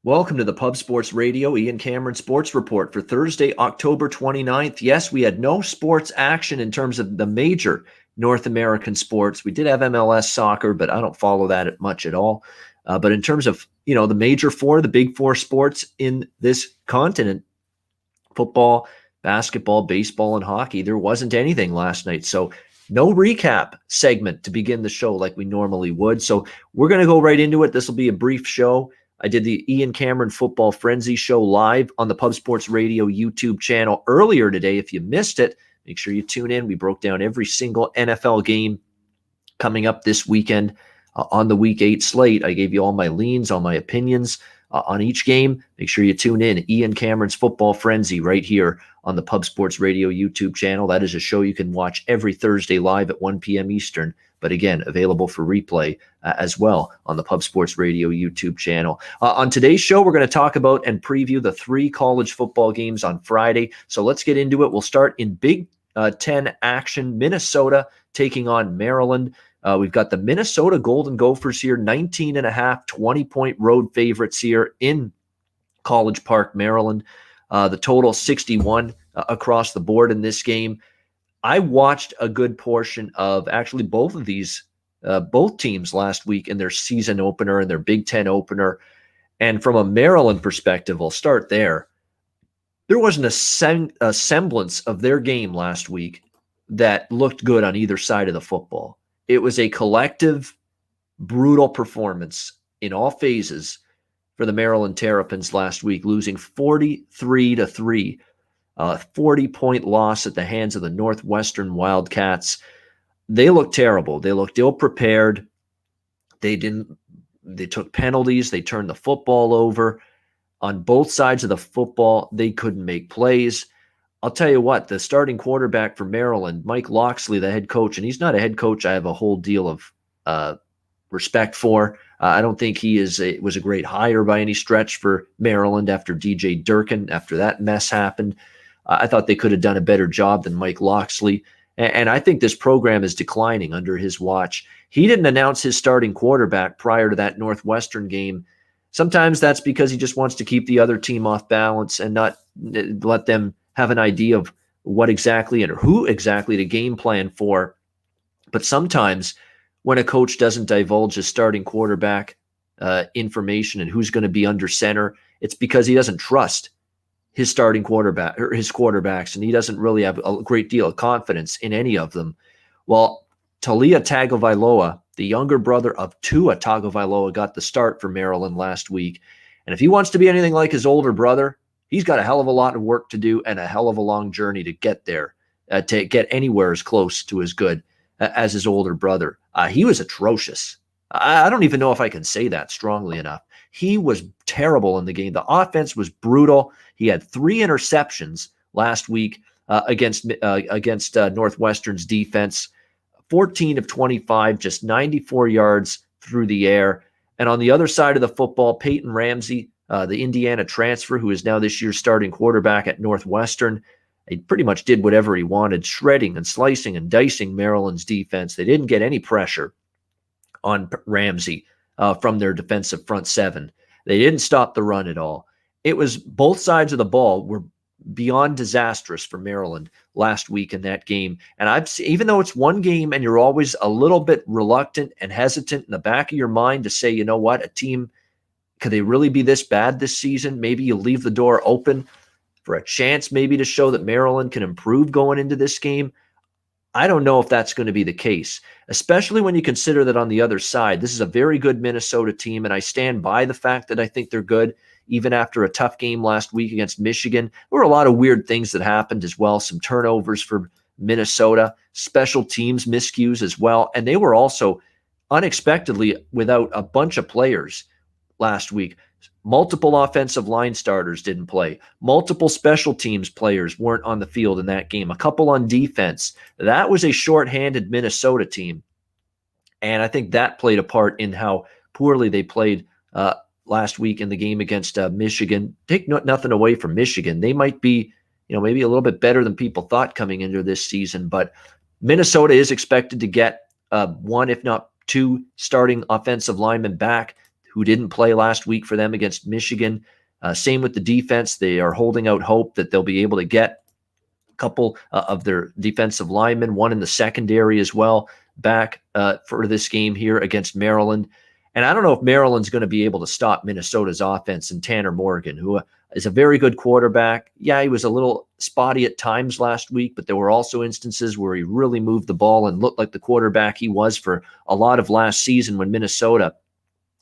Welcome to the Pub Sports Radio Ian Cameron Sports Report for Thursday, October 29th. Yes, we had no sports action in terms of the major North American sports. We did have MLS soccer, but I don't follow that much at all. But in terms of, the major four, the big four sports in this continent, football, basketball, baseball, and hockey, there wasn't anything last night. So no recap segment to begin the show like we normally would. So we're going to go right into it. This will be a brief show. I did the Ian Cameron Football Frenzy show live on the Pub Sports Radio YouTube channel earlier today. If you missed it, make sure you tune in. We broke down every single NFL game coming up this weekend on the Week 8 slate. I gave you all my leans, all my opinions on each game. Make sure you tune in. Ian Cameron's Football Frenzy right here on the Pub Sports Radio YouTube channel. That is a show you can watch every Thursday live at 1 p.m. Eastern. But again, available for replay as well on the Pub Sports Radio YouTube channel. On today's show, we're going to talk about and preview the 3 college football games on Friday. So let's get into it. We'll start in Big Ten action. Minnesota taking on Maryland. We've got the Minnesota Golden Gophers here, 19.5, 20-point road favorites here in College Park, Maryland. The total 61 across the board in this game. I watched a good portion of actually both of these, both teams last week in their season opener and their Big Ten opener. And from a Maryland perspective, I'll start there. There wasn't a semblance of their game last week that looked good on either side of the football. It was a collective, brutal performance in all phases for the Maryland Terrapins last week, losing 43-3. 40-point loss at the hands of the Northwestern Wildcats. They looked terrible. They looked ill-prepared. They took penalties. They turned the football over. On both sides of the football, they couldn't make plays. I'll tell you what, the starting quarterback for Maryland, Mike Locksley, the head coach, and he's not a head coach I have a whole deal of respect for. I don't think was a great hire by any stretch for Maryland after DJ Durkin, after that mess happened. I thought they could have done a better job than Mike Locksley. And I think this program is declining under his watch. He didn't announce his starting quarterback prior to that Northwestern game. Sometimes that's because he just wants to keep the other team off balance and not let them have an idea of what exactly and who exactly to game plan for. But sometimes when a coach doesn't divulge his starting quarterback information and who's going to be under center, it's because he doesn't trust his starting quarterback or his quarterbacks, and he doesn't really have a great deal of confidence in any of them. Well, Talia Tagovailoa, the younger brother of Tua Tagovailoa, got the start for Maryland last week. And if he wants to be anything like his older brother, he's got a hell of a lot of work to do and a hell of a long journey to get there, to get anywhere as close to as good as his older brother. He was atrocious. I don't even know if I can say that strongly enough. He was terrible in the game. The offense was brutal. He had 3 interceptions last week against Northwestern's defense, 14 of 25, just 94 yards through the air. And on the other side of the football, Peyton Ramsey, the Indiana transfer, who is now this year's starting quarterback at Northwestern, he pretty much did whatever he wanted, shredding and slicing and dicing Maryland's defense. They didn't get any pressure on Ramsey from their defensive front seven. They didn't stop the run at all. It was both sides of the ball were beyond disastrous for Maryland last week in that game. And even though it's one game and you're always a little bit reluctant and hesitant in the back of your mind to say, you know what, a team, could they really be this bad this season? Maybe you leave the door open for a chance maybe to show that Maryland can improve going into this game. I don't know if that's going to be the case, especially when you consider that on the other side, this is a very good Minnesota team, and I stand by the fact that I think they're good, even after a tough game last week against Michigan. There were a lot of weird things that happened as well, some turnovers for Minnesota, special teams miscues as well, and they were also unexpectedly without a bunch of players last week. Multiple offensive line starters didn't play. Multiple special teams players weren't on the field in that game. A couple on defense. That was a shorthanded Minnesota team. And I think that played a part in how poorly they played last week in the game against Michigan. Take nothing away from Michigan. They might be, maybe a little bit better than people thought coming into this season. But Minnesota is expected to get one, if not two, starting offensive linemen back who didn't play last week for them against Michigan. Same with the defense. They are holding out hope that they'll be able to get a couple of their defensive linemen, one in the secondary as well, back for this game here against Maryland. And I don't know if Maryland's going to be able to stop Minnesota's offense and Tanner Morgan, who is a very good quarterback. Yeah, he was a little spotty at times last week, but there were also instances where he really moved the ball and looked like the quarterback he was for a lot of last season when Minnesota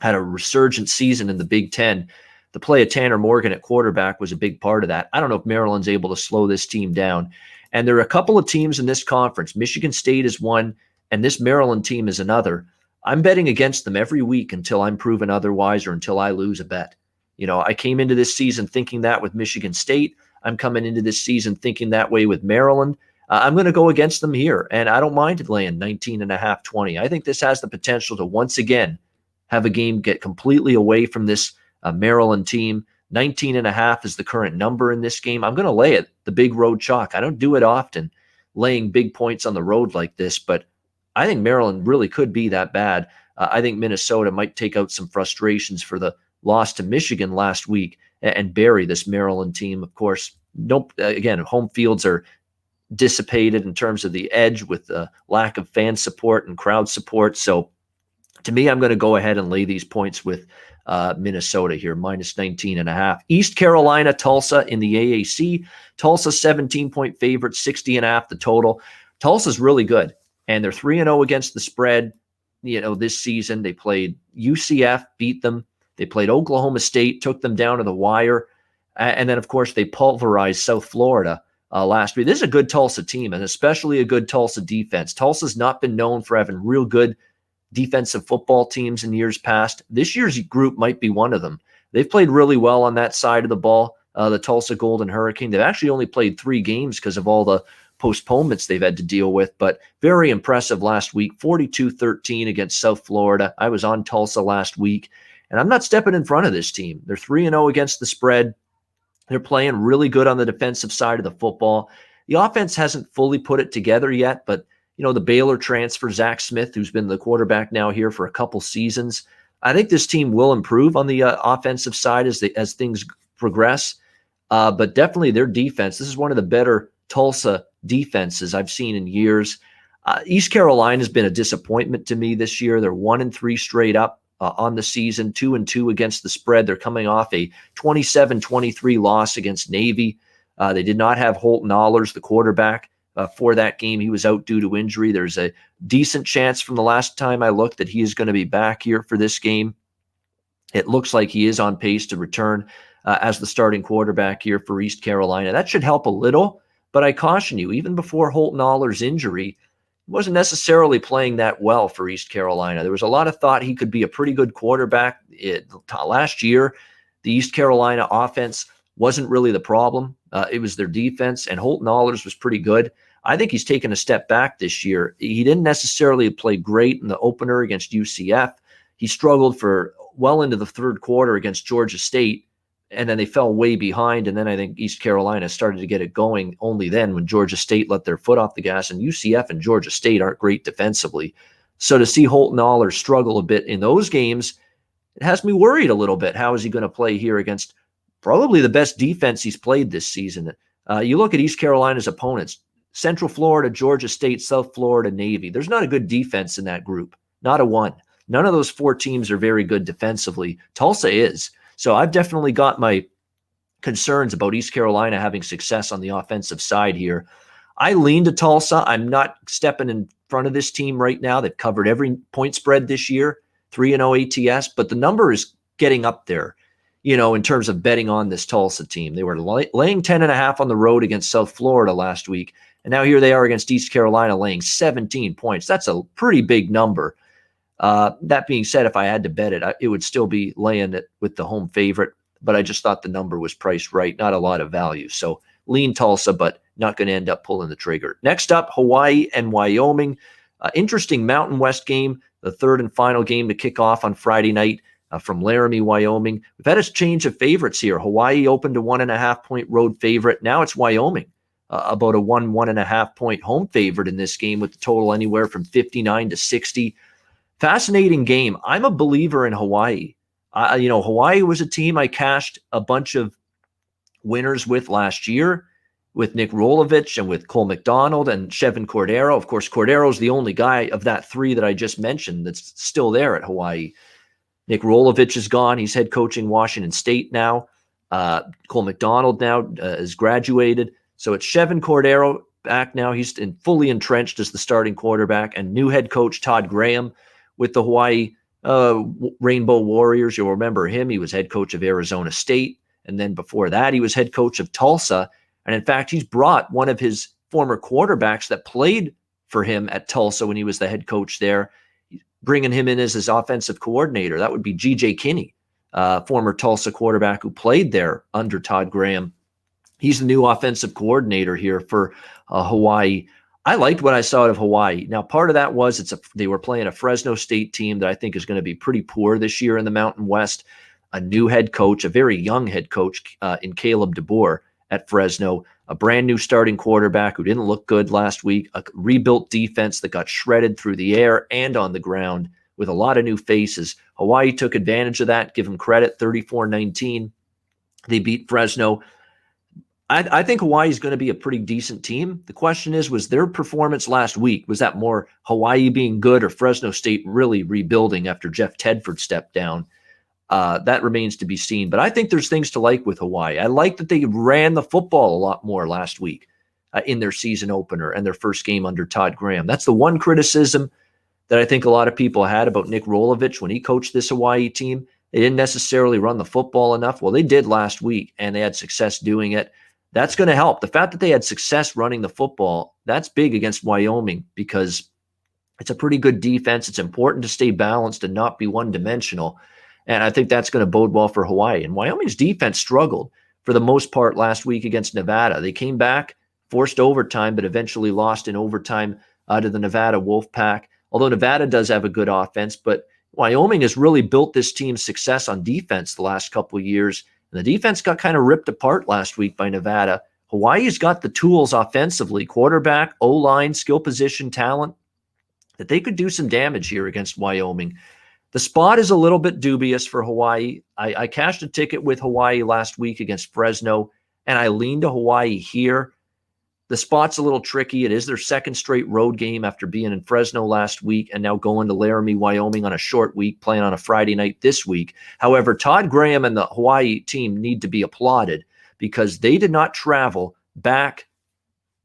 had a resurgent season in the Big Ten. The play of Tanner Morgan at quarterback was a big part of that. I don't know if Maryland's able to slow this team down. And there are a couple of teams in this conference. Michigan State is one, and this Maryland team is another. I'm betting against them every week until I'm proven otherwise or until I lose a bet. I came into this season thinking that with Michigan State. I'm coming into this season thinking that way with Maryland. I'm going to go against them here, and I don't mind laying 19.5, 20. I think this has the potential to once again have a game get completely away from this Maryland team. 19.5 is the current number in this game. I'm going to lay it, the big road chalk. I don't do it often, laying big points on the road like this, but I think Maryland really could be that bad. I think Minnesota might take out some frustrations for the loss to Michigan last week and bury this Maryland team. Of course, again, home fields are dissipated in terms of the edge with the lack of fan support and crowd support. So to me, I'm going to go ahead and lay these points with Minnesota here, minus 19.5. East Carolina, Tulsa in the AAC. Tulsa 17-point favorite, 60.5 the total. Tulsa's really good, and they're 3-0 against the spread. This season they played UCF, beat them. They played Oklahoma State, took them down to the wire, and then of course they pulverized South Florida last week. This is a good Tulsa team, and especially a good Tulsa defense. Tulsa's not been known for having real good defensive football teams in years past. This year's group might be one of them. They've played really well on that side of the ball, the Tulsa Golden Hurricane. They've actually only played 3 games because of all the postponements they've had to deal with, but very impressive last week, 42-13 against South Florida. I was on Tulsa last week, and I'm not stepping in front of this team. They're 3-0 against the spread. They're playing really good on the defensive side of the football. The offense hasn't fully put it together yet, but the Baylor transfer, Zach Smith, who's been the quarterback now here for a couple seasons, I think this team will improve on the offensive side as things progress. But definitely their defense, this is one of the better Tulsa defenses I've seen in years. East Carolina has been a disappointment to me this year. They're 1-3 straight up on the season, 2-2 against the spread. They're coming off a 27-23 loss against Navy. They did not have Holton Ahlers, the quarterback, for that game. He was out due to injury. There's a decent chance from the last time I looked that he is going to be back here for this game. It looks like he is on pace to return as the starting quarterback here for East Carolina. That should help a little, but I caution you, even before Holton Ahlers' injury, he wasn't necessarily playing that well for East Carolina. There was a lot of thought he could be a pretty good quarterback. Last year, the East Carolina offense wasn't really the problem. It was their defense, and Holton Ahlers was pretty good. I think he's taken a step back this year. He didn't necessarily play great in the opener against UCF. He struggled for well into the third quarter against Georgia State, and then they fell way behind, and then I think East Carolina started to get it going only then when Georgia State let their foot off the gas, and UCF and Georgia State aren't great defensively. So to see Holton Ahlers struggle a bit in those games, it has me worried a little bit. How is he going to play here against probably the best defense he's played this season? You look at East Carolina's opponents, Central Florida, Georgia State, South Florida, Navy. There's not a good defense in that group, not a one. None of those 4 teams are very good defensively. Tulsa is. So I've definitely got my concerns about East Carolina having success on the offensive side here. I lean to Tulsa. I'm not stepping in front of this team right now. They've covered every point spread this year, 3-0 ATS, but the number is getting up there, in terms of betting on this Tulsa team. They were laying 10.5 on the road against South Florida last week, and now here they are against East Carolina laying 17 points. That's a pretty big number. That being said, if I had to bet it, it would still be laying it with the home favorite, but I just thought the number was priced right, not a lot of value. So lean Tulsa, but not going to end up pulling the trigger. Next up, Hawaii and Wyoming. Interesting Mountain West game, the third and final game to kick off on Friday night from Laramie, Wyoming. We've had a change of favorites here. Hawaii opened a 1.5-point road favorite. Now it's Wyoming, about a 1.5 point home favorite in this game with the total anywhere from 59 to 60. Fascinating game. I'm a believer in Hawaii. Hawaii was a team I cashed a bunch of winners with last year, with Nick Rolovich and with Cole McDonald and Chevin Cordero. Of course, Cordero's the only guy of that three that I just mentioned that's still there at Hawaii. Nick Rolovich is gone. He's head coaching Washington State now. Cole McDonald now has graduated. So it's Chevin Cordero back now. He's fully entrenched as the starting quarterback, and new head coach Todd Graham with the Hawaii Rainbow Warriors. You'll remember him. He was head coach of Arizona State. And then before that, he was head coach of Tulsa. And in fact, he's brought one of his former quarterbacks that played for him at Tulsa when he was the head coach there, bringing him in as his offensive coordinator. That would be G.J. Kinney, former Tulsa quarterback who played there under Todd Graham. He's the new offensive coordinator here for Hawaii. I liked what I saw out of Hawaii. Now, part of that was they were playing a Fresno State team that I think is going to be pretty poor this year in the Mountain West. A new head coach, a very young head coach in Caleb DeBoer at Fresno, a brand new starting quarterback who didn't look good last week, a rebuilt defense that got shredded through the air and on the ground with a lot of new faces. Hawaii took advantage of that. Give them credit, 34-19. They beat Fresno. I think Hawaii is going to be a pretty decent team. The question is, was their performance last week, was that more Hawaii being good or Fresno State really rebuilding after Jeff Tedford stepped down? That remains to be seen. But I think there's things to like with Hawaii. I like that they ran the football a lot more last week in their season opener and their first game under Todd Graham. That's the one criticism that I think a lot of people had about Nick Rolovich when he coached this Hawaii team. They didn't necessarily run the football enough. Well, they did last week, and they had success doing it. That's going to help. The fact that they had success running the football, that's big against Wyoming because it's a pretty good defense. It's important to stay balanced and not be one-dimensional. And I think that's going to bode well for Hawaii. And Wyoming's defense struggled for the most part last week against Nevada. They came back, forced overtime, but eventually lost in overtime to the Nevada Wolfpack. Although Nevada does have a good offense, but Wyoming has really built this team's success on defense the last couple of years. And the defense got kind of ripped apart last week by Nevada. Hawaii's got the tools offensively, quarterback, O-line, skill position, talent, that they could do some damage here against Wyoming. The spot is a little bit dubious for Hawaii. I cashed a ticket with Hawaii last week against Fresno, and I leaned to Hawaii here. The spot's a little tricky. It is their second straight road game after being in Fresno last week and now going to Laramie, Wyoming on a short week, playing on a Friday night this week. However, Todd Graham and the Hawaii team need to be applauded because they did not travel back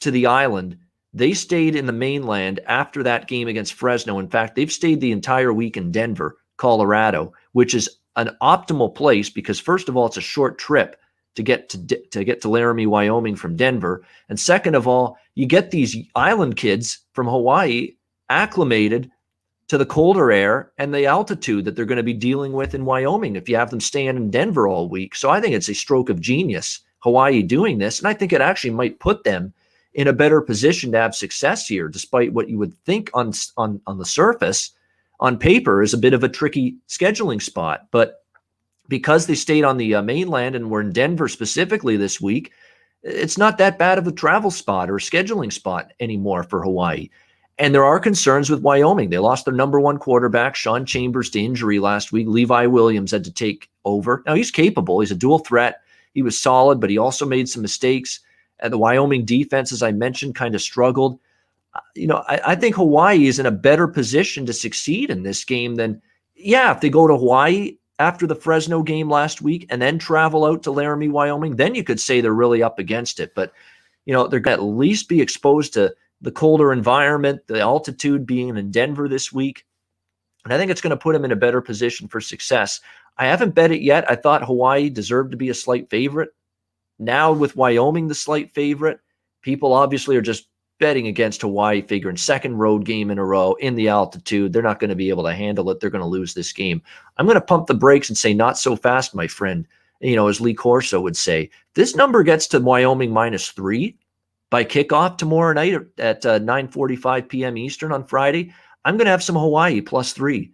to the island. They stayed in the mainland after that game against Fresno. In fact, they've stayed the entire week in Denver, Colorado, which is an optimal place because, first of all, it's a short trip to get to Laramie, Wyoming from Denver. And second of all, you get these island kids from Hawaii acclimated to the colder air and the altitude that they're going to be dealing with in Wyoming if you have them staying in Denver all week. So I think it's a stroke of genius, Hawaii doing this. And I think it actually might put them in a better position to have success here, despite what you would think on the surface, on paper, is a bit of a tricky scheduling spot. But because they stayed on the mainland and were in Denver specifically this week, it's not that bad of a travel spot or a scheduling spot anymore for Hawaii. And there are concerns with Wyoming. They lost their number one quarterback, Sean Chambers, to injury last week. Levi Williams had to take over. Now, he's capable. He's a dual threat. He was solid, but he also made some mistakes. And the Wyoming defense, as I mentioned, kind of struggled. I think Hawaii is in a better position to succeed in this game than, if they go to Hawaii after the Fresno game last week and then travel out to Laramie, Wyoming, then you could say they're really up against it. But, they're going to at least be exposed to the colder environment, the altitude being in Denver this week. And I think it's going to put them in a better position for success. I haven't bet it yet. I thought Hawaii deserved to be a slight favorite. Now with Wyoming the slight favorite, people obviously are just betting against Hawaii, figuring second road game in a row in the altitude. They're not going to be able to handle it. They're going to lose this game. I'm going to pump the brakes and say, not so fast, my friend. As Lee Corso would say, this number gets to Wyoming -3 by kickoff tomorrow night at 9:45 p.m. Eastern on Friday. I'm going to have some Hawaii +3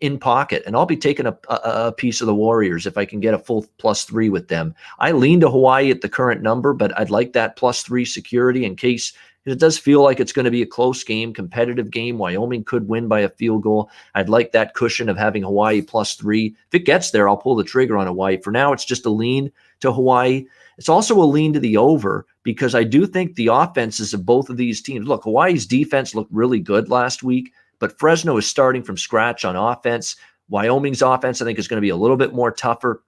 in pocket, and I'll be taking a piece of the Warriors if I can get a full +3 with them. I lean to Hawaii at the current number, but I'd like that +3 security in case It does feel like it's going to be a close game, competitive game. Wyoming could win by a field goal. I'd like that cushion of having Hawaii +3. If it gets there, I'll pull the trigger on Hawaii. For now, it's just a lean to Hawaii. It's also a lean to the over because I do think the offenses of both of these teams. Look, Hawaii's defense looked really good last week, but Fresno is starting from scratch on offense. Wyoming's offense, I think, is going to be a little bit more tougher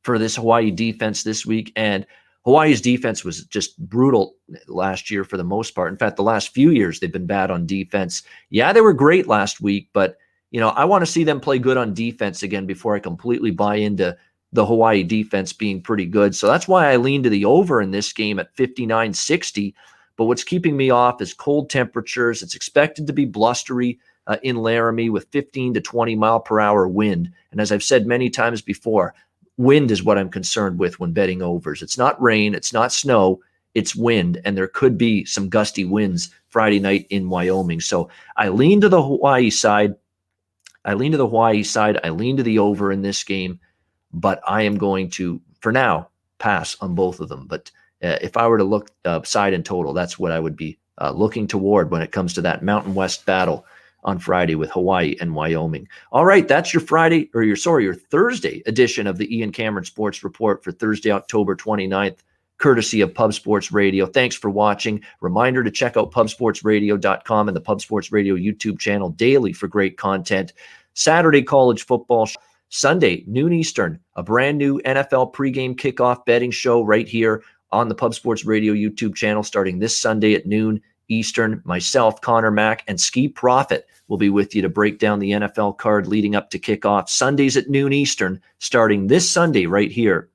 for this Hawaii defense this week. And Hawaii's defense was just brutal last year for the most part. In fact, the last few years, they've been bad on defense. Yeah, they were great last week, but I want to see them play good on defense again before I completely buy into the Hawaii defense being pretty good. So that's why I lean to the over in this game at 59-60. But what's keeping me off is cold temperatures. It's expected to be blustery in Laramie with 15 to 20 mile per hour wind. And as I've said many times before, wind is what I'm concerned with when betting overs. It's not rain, it's not snow, it's wind, and there could be some gusty winds Friday night in Wyoming. So I lean to the Hawaii side. I lean to the over in this game, but I am going to, for now, pass on both of them. But if I were to look side and total, that's what I would be looking toward when it comes to that Mountain West battle on Friday with Hawaii and Wyoming. All right, that's your Thursday edition of the Ian Cameron Sports Report for Thursday, October 29th, courtesy of Pub Sports Radio. Thanks for watching. Reminder to check out pubsportsradio.com and the Pub Sports Radio YouTube channel daily for great content. Saturday college football, Sunday, noon Eastern, a brand new NFL pregame kickoff betting show right here on the Pub Sports Radio YouTube channel starting this Sunday at noon Eastern. Myself, Connor Mack, and Ski Profit will be with you to break down the NFL card leading up to kickoff. Sundays at noon Eastern, starting this Sunday right here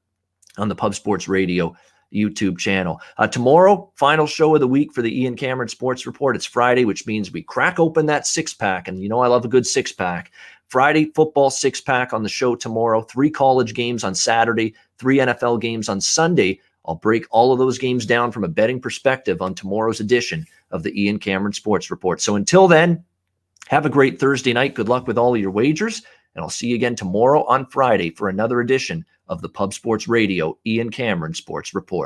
on the Pub Sports Radio YouTube channel. Tomorrow, final show of the week for the Ian Cameron Sports Report. It's Friday, which means we crack open that six-pack, and I love a good six-pack. Friday, football six-pack on the show tomorrow, 3 college games on Saturday, 3 NFL games on Sunday. I'll break all of those games down from a betting perspective on tomorrow's edition of the Ian Cameron Sports Report. So until then, have a great Thursday night. Good luck with all of your wagers, and I'll see you again tomorrow on Friday for another edition of the Pub Sports Radio Ian Cameron Sports Report.